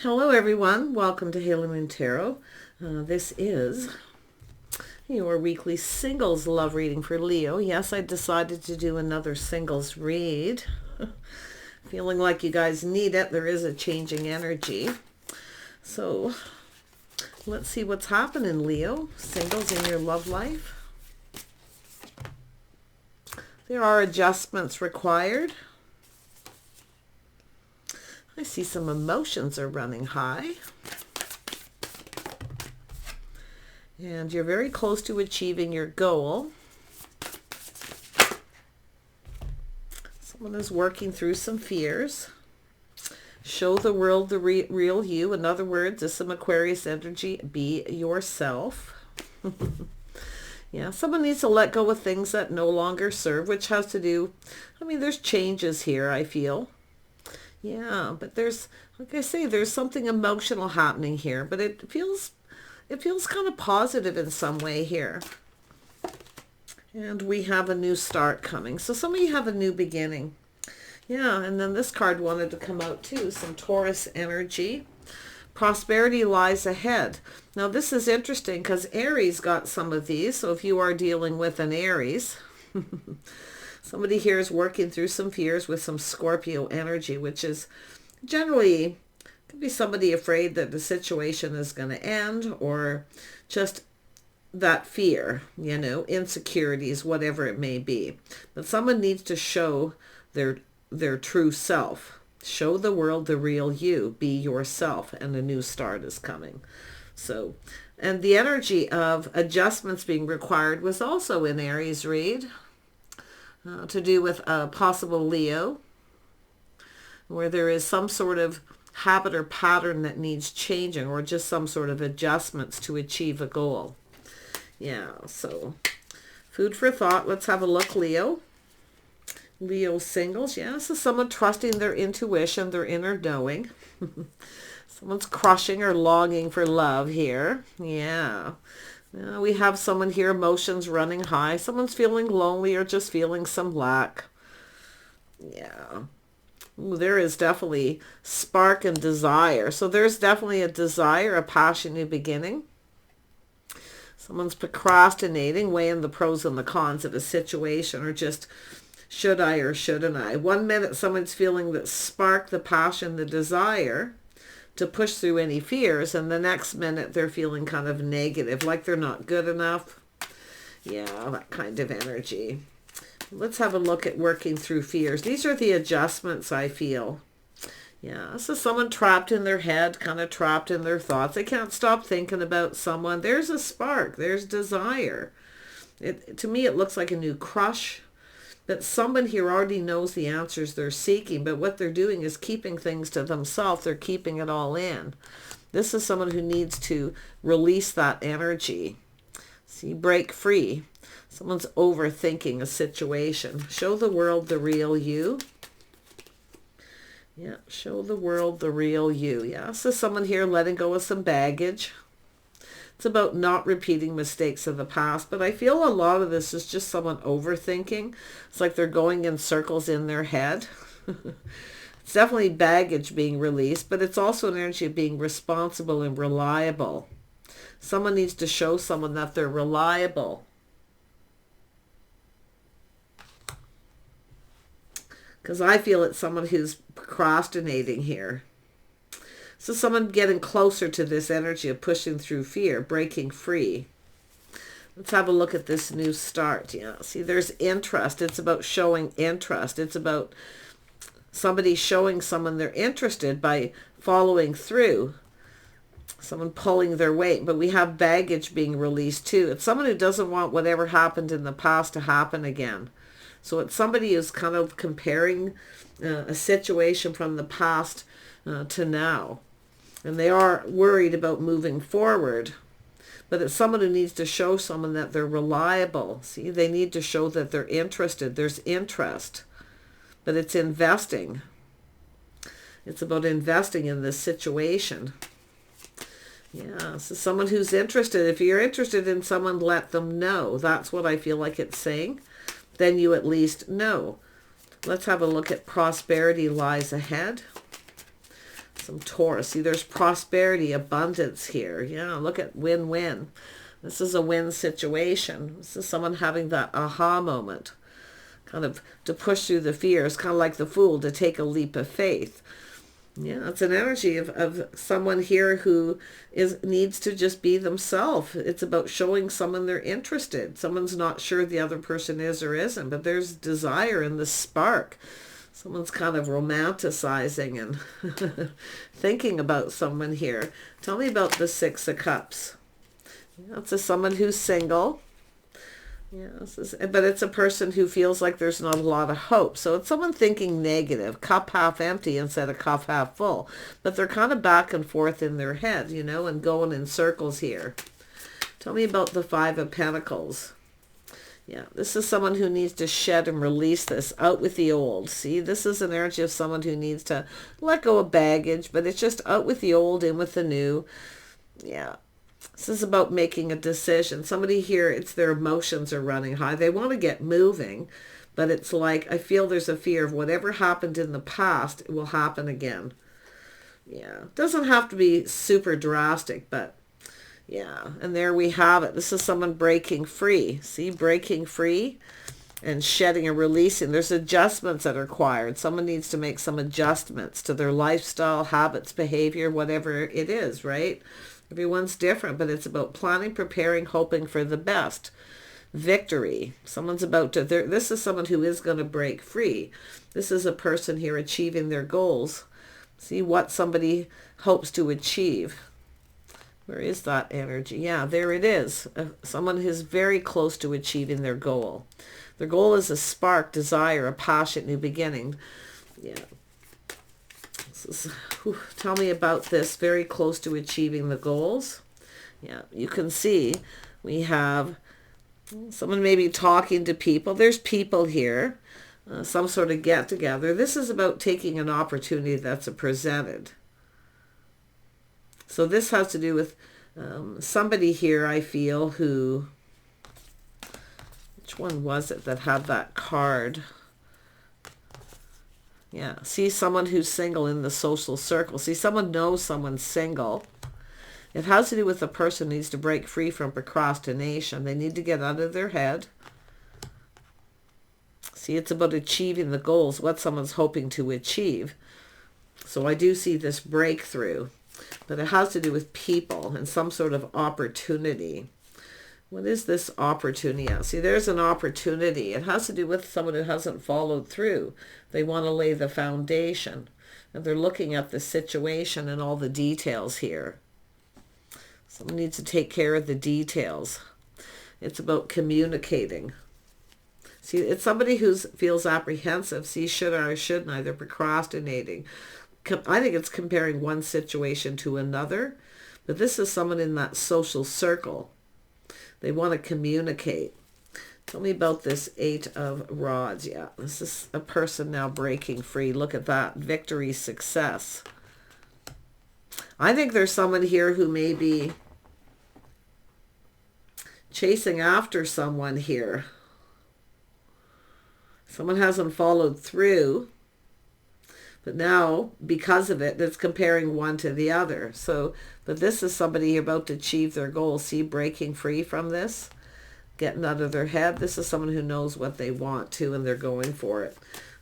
Hello everyone, welcome to Halo Moon Tarot. This is your weekly singles love reading for Leo. Yes, I decided to do another singles read. Feeling like you guys need it. There is a changing energy. So let's see what's happening, Leo. Singles in your love life. There are adjustments required. I see some emotions are running high. And you're very close to achieving your goal. Someone is working through some fears. Show the world the real you. In other words, this is some Aquarius energy. Be yourself. Yeah, someone needs to let go of things that no longer serve, which has to do, there's changes here, I feel. Yeah, but there's, like I say, there's something emotional happening here, but it feels kind of positive in some way here. And we have a new start coming. So some of you have a new beginning. Yeah, and then this card wanted to come out too, some Taurus energy. Prosperity lies ahead. Now this is interesting because Aries got some of these. So if you are dealing with an Aries, somebody here is working through some fears with some Scorpio energy, which is generally, could be somebody afraid that the situation is going to end, or just that fear, insecurities, whatever it may be. But someone needs to show their true self. Show the world the real you. Be yourself, and a new start is coming. So, and the energy of adjustments being required was also in Aries read. To do with a possible Leo, where there is some sort of habit or pattern that needs changing, or just some sort of adjustments to achieve a goal. Yeah, so food for thought. Let's have a look, Leo. Leo singles. Yeah, so someone trusting their intuition, their inner knowing. Someone's crushing or longing for love here. Yeah. We have someone here, emotions running high. Someone's feeling lonely or just feeling some lack. Yeah. Ooh, there is definitely spark and desire. So there's definitely a desire, a passion, new beginning. Someone's procrastinating, weighing the pros and the cons of a situation, or just should I or shouldn't I. 1 minute someone's feeling that spark, the passion, the desire to push through any fears, and the next minute they're feeling kind of negative, like they're not good enough. Yeah, that kind of energy. Let's have a look at working through fears. These are the adjustments I feel. Yeah, so someone trapped in their head, kind of trapped in their thoughts. They can't stop thinking about someone. There's a spark. There's desire. To me, it looks like a new crush. That someone here already knows the answers they're seeking, but what they're doing is keeping things to themselves. They're keeping it all in. This is someone who needs to release that energy. See, break free. Someone's overthinking a situation. Show the world the real you. Yeah, show the world the real you. Yeah, so someone here letting go of some baggage. It's about not repeating mistakes of the past, but I feel a lot of this is just someone overthinking. It's like they're going in circles in their head. It's definitely baggage being released, but it's also an energy of being responsible and reliable. Someone needs to show someone that they're reliable. Because I feel it's someone who's procrastinating here. So someone getting closer to this energy of pushing through fear, breaking free. Let's have a look at this new start. Yeah, see, there's interest. It's about showing interest. It's about somebody showing someone they're interested by following through. Someone pulling their weight. But we have baggage being released too. It's someone who doesn't want whatever happened in the past to happen again. So it's somebody who's kind of comparing a situation from the past to now. And they are worried about moving forward. But it's someone who needs to show someone that they're reliable. See, they need to show that they're interested. There's interest. But it's investing. It's about investing in this situation. Yeah, so someone who's interested. If you're interested in someone, let them know. That's what I feel like it's saying. Then you at least know. Let's have a look at prosperity lies ahead. Some Taurus. See, there's prosperity, abundance here. Yeah, look at win-win. This is a win situation. This is someone having that aha moment, kind of to push through the fears, kind of like the Fool, to take a leap of faith. Yeah, it's an energy of someone here who needs to just be themselves. It's about showing someone they're interested. Someone's not sure the other person is or isn't, but there's desire in the spark. Someone's kind of romanticizing and thinking about someone here. Tell me about the Six of Cups. Yeah, it's someone who's single. Yeah, but it's a person who feels like there's not a lot of hope. So it's someone thinking negative, cup half empty instead of cup half full. But they're kind of back and forth in their head, you know, and going in circles here. Tell me about the Five of Pentacles. Yeah, this is someone who needs to shed and release this, out with the old. See, this is an energy of someone who needs to let go of baggage, but it's just out with the old, in with the new. Yeah. This is about making a decision. Somebody here, it's their emotions are running high. They want to get moving, but it's like, I feel there's a fear of whatever happened in the past, it will happen again. Yeah, it doesn't have to be super drastic, but yeah, and there we have it. This is someone breaking free. See, breaking free and shedding and releasing. There's adjustments that are required. Someone needs to make some adjustments to their lifestyle, habits, behavior, whatever it is, right? Everyone's different, but it's about planning, preparing, hoping for the best. Victory. Someone's about to, this is someone who is going to break free. This is a person here achieving their goals. See what somebody hopes to achieve. Where is that energy? Yeah, there it is. Someone who's very close to achieving their goal. Their goal is a spark, desire, a passion, new beginning. Yeah. Tell me about this. Very close to achieving the goals. Yeah, you can see we have someone maybe talking to people. There's people here. Some sort of get together. This is about taking an opportunity that's presented. So this has to do with somebody here, I feel, who, which one was it that had that card? Yeah, see someone who's single in the social circle. See, someone knows someone's single. It has to do with a person who needs to break free from procrastination. They need to get out of their head. See, it's about achieving the goals, what someone's hoping to achieve. So I do see this breakthrough, but it has to do with people and some sort of opportunity. What is this opportunity? Yeah, see, there's an opportunity. It has to do with someone who hasn't followed through. They want to lay the foundation, and they're looking at the situation and all the details here. Someone needs to take care of the details. It's about communicating. See, it's somebody who feels apprehensive. See, should I or shouldn't I? They're procrastinating. I think it's comparing one situation to another, but this is someone in that social circle. They want to communicate. Tell me about this Eight of Rods. Yeah, this is a person now breaking free. Look at that. Victory, success. I think there's someone here who may be chasing after someone here. Someone hasn't followed through. But now, because of it, it's comparing one to the other. So, but this is somebody about to achieve their goal. See, breaking free from this, getting out of their head. This is someone who knows what they want to, and they're going for it.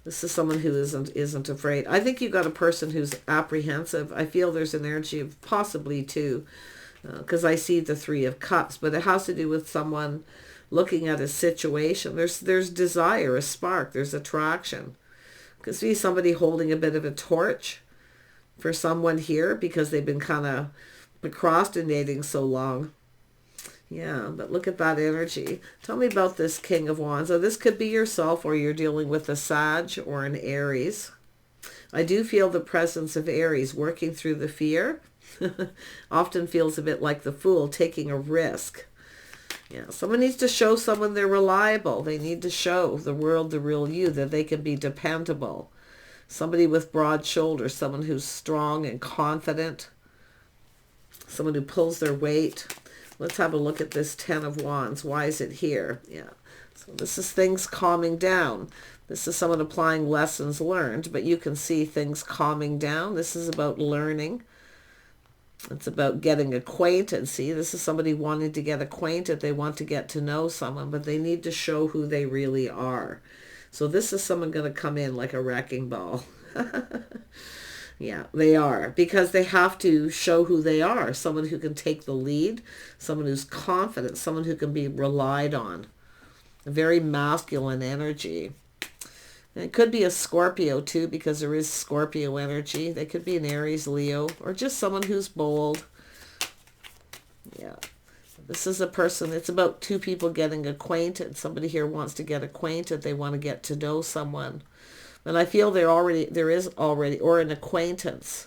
This is someone who isn't afraid. I think you've got a person who's apprehensive. I feel there's an energy of possibly two, because I see the Three of Cups, but it has to do with someone looking at a situation. There's desire, a spark, there's attraction. Could see somebody holding a bit of a torch for someone here because they've been kind of procrastinating so long. Yeah, but look at that energy. Tell me about this King of Wands. So this could be yourself, or you're dealing with a Sag or an Aries. I do feel the presence of Aries working through the fear. Often feels a bit like the Fool, taking a risk. Yeah, someone needs to show someone they're reliable. They need to show the world, the real you, that they can be dependable. Somebody with broad shoulders, someone who's strong and confident. Someone who pulls their weight. Let's have a look at this Ten of Wands. Why is it here? Yeah, So this is things calming down. This is someone applying lessons learned, but you can see things calming down. This is about learning. It's about getting acquainted. See, this is somebody wanting to get acquainted. They want to get to know someone, but they need to show who they really are. So this is someone going to come in like a wrecking ball. Yeah, they are, because they have to show who they are. Someone who can take the lead, someone who's confident, someone who can be relied on. A very masculine energy. And it could be a Scorpio too, because there is Scorpio energy. They could be an Aries, Leo, or just someone who's bold. Yeah. This is a person, it's about two people getting acquainted. Somebody here wants to get acquainted. They want to get to know someone. And I feel there is already, or an acquaintance.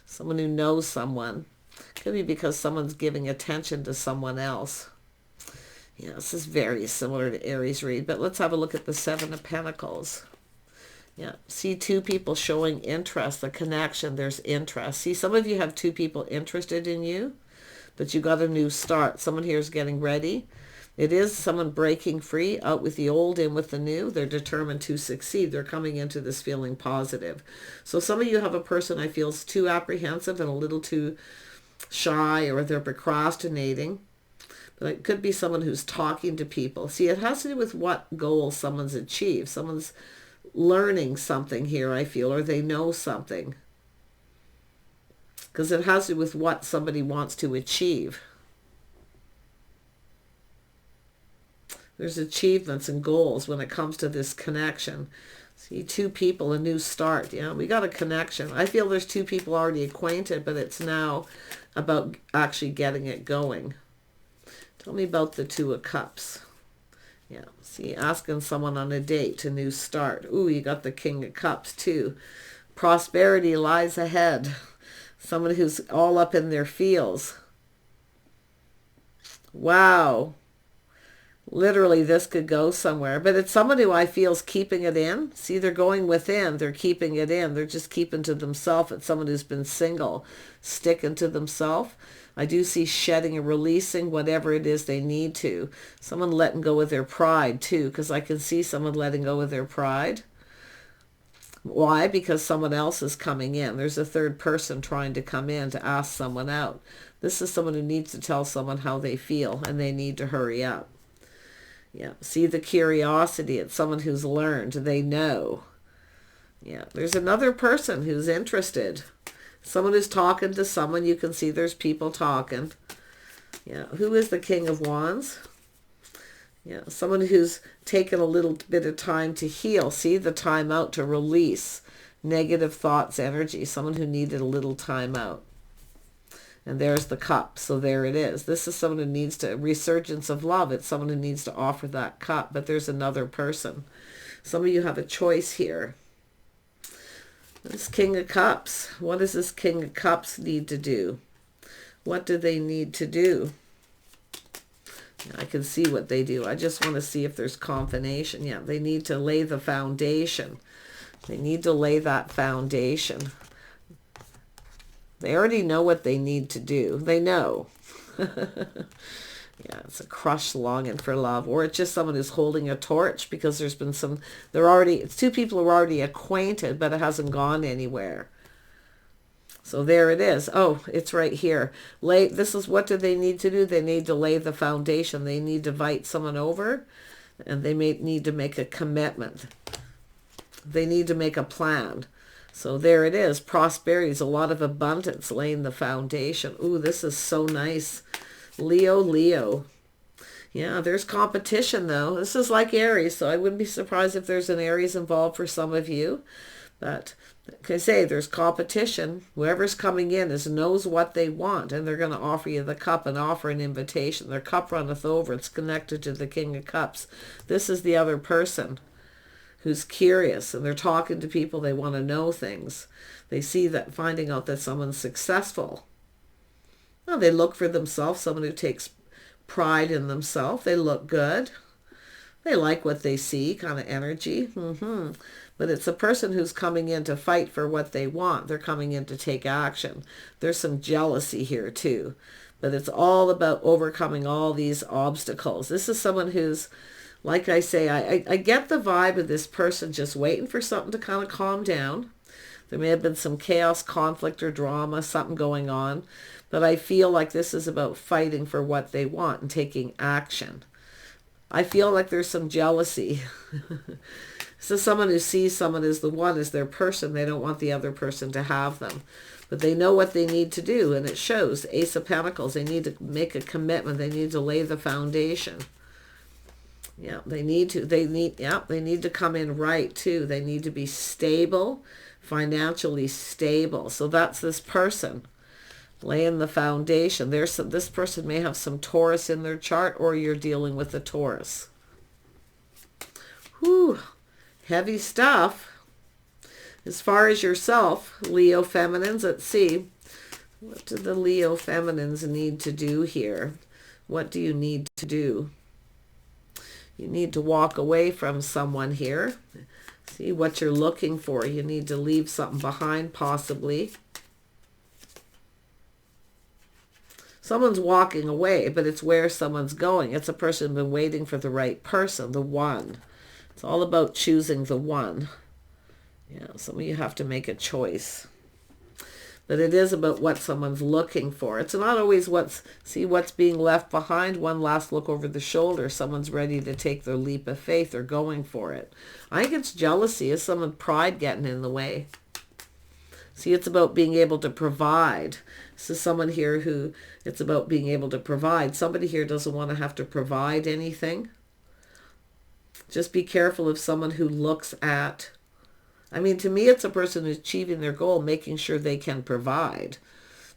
Someone who knows someone. Could be because someone's giving attention to someone else. Yeah, this is very similar to Aries read. But let's have a look at the Seven of Pentacles. Yeah, see two people showing interest, the connection, there's interest. See, some of you have two people interested in you, but you got a new start. Someone here is getting ready. It is someone breaking free, out with the old, in with the new. They're determined to succeed. They're coming into this feeling positive. So some of you have a person I feel is too apprehensive and a little too shy, or they're procrastinating. But it could be someone who's talking to people. See, it has to do with what goal someone's achieved. Someone's learning something here, I feel, or they know something. Because it has to do with what somebody wants to achieve. There's achievements and goals when it comes to this connection. See, two people, a new start. Yeah, we got a connection. I feel there's two people already acquainted, but it's now about actually getting it going. Tell me about the Two of Cups. Yeah, see, asking someone on a date, a new start. Ooh, you got the King of Cups too. Prosperity lies ahead. Someone who's all up in their feels. Wow. Literally, this could go somewhere. But it's someone who I feel is keeping it in. See, they're going within. They're keeping it in. They're just keeping to themselves. It's someone who's been single, sticking to themselves. I do see shedding and releasing whatever it is they need to. Someone letting go of their pride too, because I can see someone letting go of their pride. Why? Because someone else is coming in. There's a third person trying to come in to ask someone out. This is someone who needs to tell someone how they feel, and they need to hurry up. Yeah, see the curiosity. It's someone who's learned. They know. Yeah, there's another person who's interested. Someone who's talking to someone. You can see there's people talking. Yeah, who is the King of Wands? Yeah, someone who's taken a little bit of time to heal. See the time out to release negative thoughts, energy. Someone who needed a little time out. And there's the cup. So there it is. This is someone who needs to, resurgence of love. It's someone who needs to offer that cup. But there's another person. Some of you have a choice here. This King of Cups. What does this King of Cups need to do? What do they need to do? I can see what they do. I just want to see if there's confirmation. Yeah, they need to lay the foundation. They need to lay that foundation. They already know what they need to do. They know. Yeah, it's a crushed longing for love. Or it's just someone who's holding a torch because there's been some, it's two people who are already acquainted, but it hasn't gone anywhere. So there it is. Oh, it's right here. This is what do they need to do? They need to lay the foundation. They need to invite someone over, and they may need to make a commitment. They need to make a plan. So there it is. Prosperity is a lot of abundance, laying the foundation. Ooh, this is so nice. Leo, Leo. Yeah, there's competition though. This is like Aries, so I wouldn't be surprised if there's an Aries involved for some of you. But like I say, there's competition. Whoever's coming in knows what they want, and they're going to offer you the cup and offer an invitation. Their cup runneth over. It's connected to the King of Cups. This is the other person who's curious, and they're talking to people. They want to know things. They see that, finding out that someone's successful. Well, they look for themselves, someone who takes pride in themselves. They look good. They like what they see, kind of energy. But it's a person who's coming in to fight for what they want. They're coming in to take action. There's some jealousy here too. But it's all about overcoming all these obstacles. This is someone who's, like I say, I get the vibe of this person just waiting for something to kind of calm down. There may have been some chaos, conflict, or drama, something going on. But I feel like this is about fighting for what they want and taking action. I feel like there's some jealousy. This is someone who sees someone as the one, as their person. They don't want the other person to have them. But they know what they need to do, and it shows. Ace of Pentacles, they need to make a commitment. They need to lay the foundation. Yeah, they need to come in right too. They need to be stable, financially stable. So that's this person laying the foundation. This person may have some Taurus in their chart, or you're dealing with a Taurus. Whew, heavy stuff. As far as yourself, Leo feminines, let's see. What do the Leo feminines need to do here? What do you need to do? You need to walk away from someone here. See what you're looking for. You need to leave something behind, possibly. Someone's walking away, but it's where someone's going. It's a person been waiting for the right person, the one. It's all about choosing the one. Yeah, some of you have to make a choice. But it is about what someone's looking for. It's not always what's being left behind. One last look over the shoulder. Someone's ready to take their leap of faith. They're going for it. I think it's jealousy. Is someone's pride getting in the way? See, it's about being able to provide. This is someone here who it's about being able to provide. Somebody here doesn't want to have to provide anything. Just be careful of someone who looks at, I mean, to me, it's a person who's achieving their goal, making sure they can provide.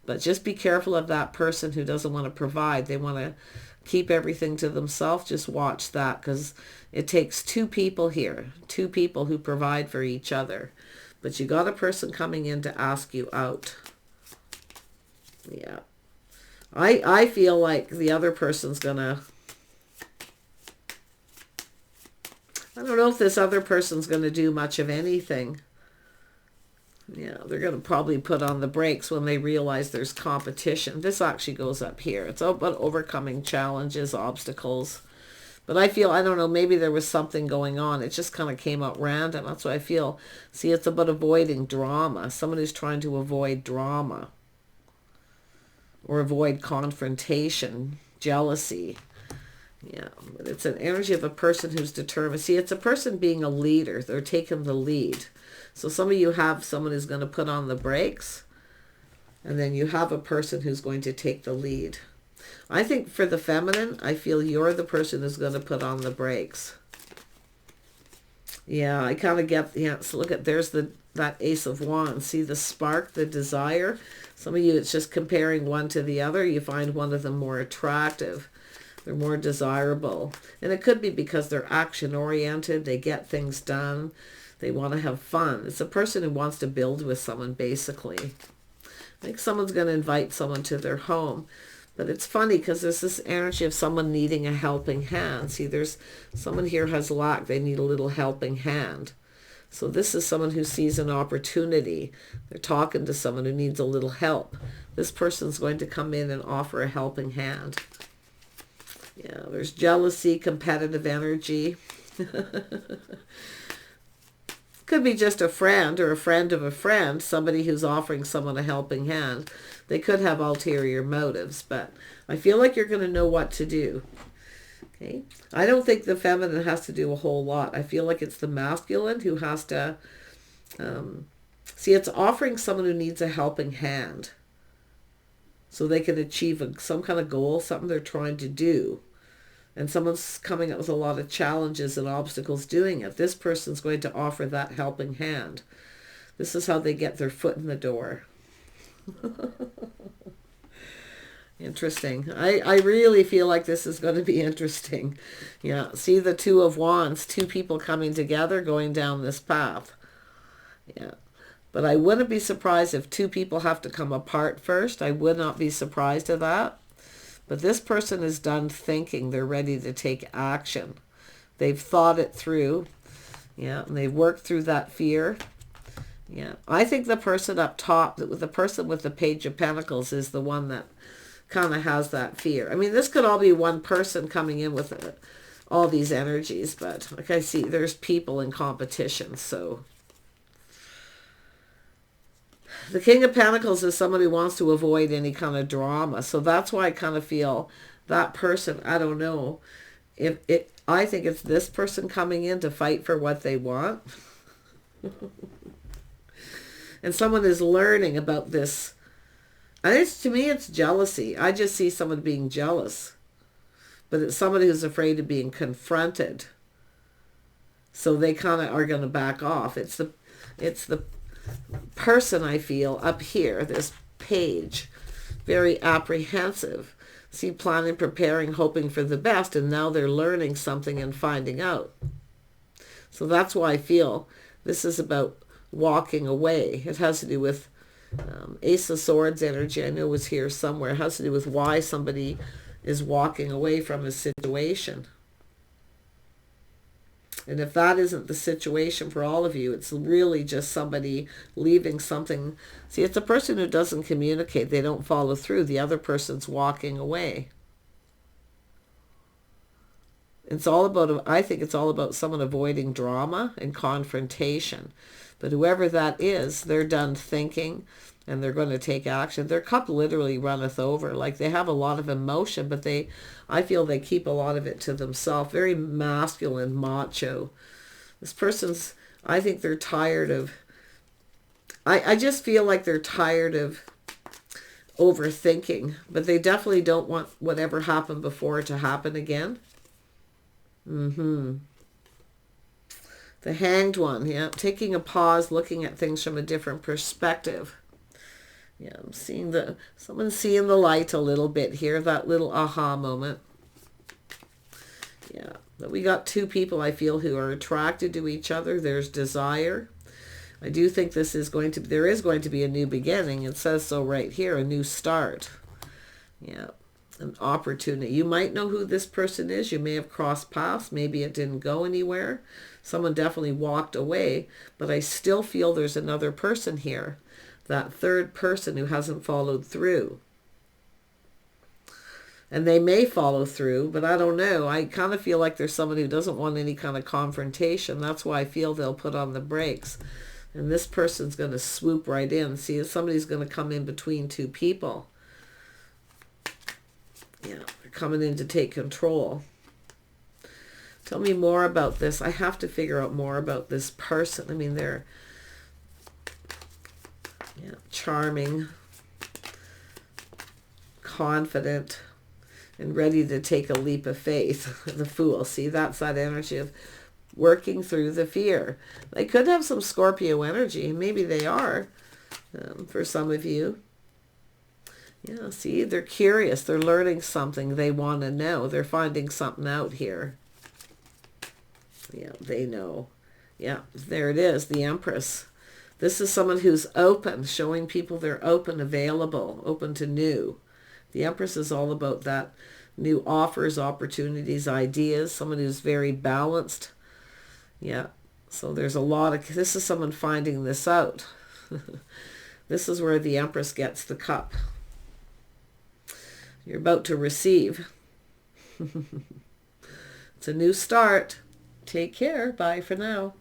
But just be careful of that person who doesn't want to provide. They want to keep everything to themselves. Just watch that, because it takes two people here, two people who provide for each other. But you got a person coming in to ask you out. Yeah. I feel like the other person's gonna, I don't know if this other person's going to do much of anything. Yeah, they're going to probably put on the brakes when they realize there's competition. This actually goes up here. It's about overcoming challenges, obstacles. But I feel, I don't know, maybe there was something going on. It just kind of came out random. That's what I feel. See, it's about avoiding drama. Someone who's trying to avoid drama. Or avoid confrontation, jealousy. Yeah, but it's an energy of a person who's determined. See, it's a person being a leader. They're taking the lead. So some of you have someone who's going to put on the brakes, and then you have a person who's going to take the lead. I think for the feminine, I feel you're the person who's going to put on the brakes. Yeah, I kind of get, yeah, so look at, there's that Ace of Wands. See the spark, the desire? Some of you, it's just comparing one to the other. You find one of them more attractive. They're more desirable. And it could be because they're action-oriented. They get things done. They want to have fun. It's a person who wants to build with someone, basically. I think someone's going to invite someone to their home. But it's funny because there's this energy of someone needing a helping hand. See, there's someone here has lack. They need a little helping hand. So this is someone who sees an opportunity. They're talking to someone who needs a little help. This person's going to come in and offer a helping hand. Yeah, there's jealousy, competitive energy. Could be just a friend or a friend of a friend, somebody who's offering someone a helping hand. They could have ulterior motives, but I feel like you're going to know what to do. Okay, I don't think the feminine has to do a whole lot. I feel like it's the masculine who has to, see, it's offering someone who needs a helping hand so they can achieve some kind of goal, something they're trying to do. And someone's coming up with a lot of challenges and obstacles doing it. This person's going to offer that helping hand. This is how they get their foot in the door. Interesting. I really feel like this is going to be interesting. Yeah, see the Two of Wands, two people coming together, going down this path. Yeah. But I wouldn't be surprised if two people have to come apart first. I would not be surprised at that. But this person is done thinking. They're ready to take action. They've thought it through. Yeah, and they've worked through that fear. Yeah, I think the person up top, the person with the Page of Pentacles is the one that kind of has that fear. I mean, this could all be one person coming in with all these energies, but like I see, there's people in competition. So the King of Pentacles is somebody who wants to avoid any kind of drama. So that's why I kind of feel that person, I don't know, I think it's this person coming in to fight for what they want. And someone is learning about this. And to me, it's jealousy. I just see someone being jealous. But it's somebody who's afraid of being confronted. So they kind of are going to back off. It's the person, I feel, up here, this page, very apprehensive. See, planning, preparing, hoping for the best, and now they're learning something and finding out. So that's why I feel this is about walking away. It has to do with Ace of Swords energy. I know it was here somewhere. It has to do with why somebody is walking away from a situation. And if that isn't the situation for all of you, it's really just somebody leaving something. See, it's a person who doesn't communicate. They don't follow through. The other person's walking away. It's all about, I think it's all about someone avoiding drama and confrontation. But whoever that is, they're done thinking and they're going to take action. Their cup literally runneth over. Like they have a lot of emotion, but I feel they keep a lot of it to themselves. Very masculine, macho. This person's, I think they're tired of, I just feel like they're tired of overthinking, but they definitely don't want whatever happened before to happen again. The Hanged One, yeah, taking a pause, looking at things from a different perspective. Yeah, I'm seeing someone's seeing the light a little bit here, that little aha moment. Yeah, but we got two people, I feel, who are attracted to each other. There's desire. I do think there is going to be a new beginning. It says so right here, a new start. Yeah, an opportunity. You might know who this person is. You may have crossed paths. Maybe it didn't go anywhere. Someone definitely walked away, but I still feel there's another person here. That third person who hasn't followed through. And they may follow through, but I don't know. I kind of feel like there's someone who doesn't want any kind of confrontation. That's why I feel they'll put on the brakes. And this person's going to swoop right in. See, somebody's going to come in between two people. Yeah, they're coming in to take control. Tell me more about this. I have to figure out more about this person. I mean, they're charming, confident, and ready to take a leap of faith. The Fool. See, that's that energy of working through the fear. They could have some Scorpio energy. Maybe they are for some of you. Yeah, see, they're curious. They're learning something. They want to know. They're finding something out here. Yeah, they know. Yeah, there it is, the Empress. This is someone who's open, showing people they're open, available, open to new. The Empress is all about that. New offers, opportunities, ideas. Someone who's very balanced. Yeah, so there's a lot of, this is someone finding this out. This is where the Empress gets the cup. You're about to receive. It's a new start. Take care. Bye for now.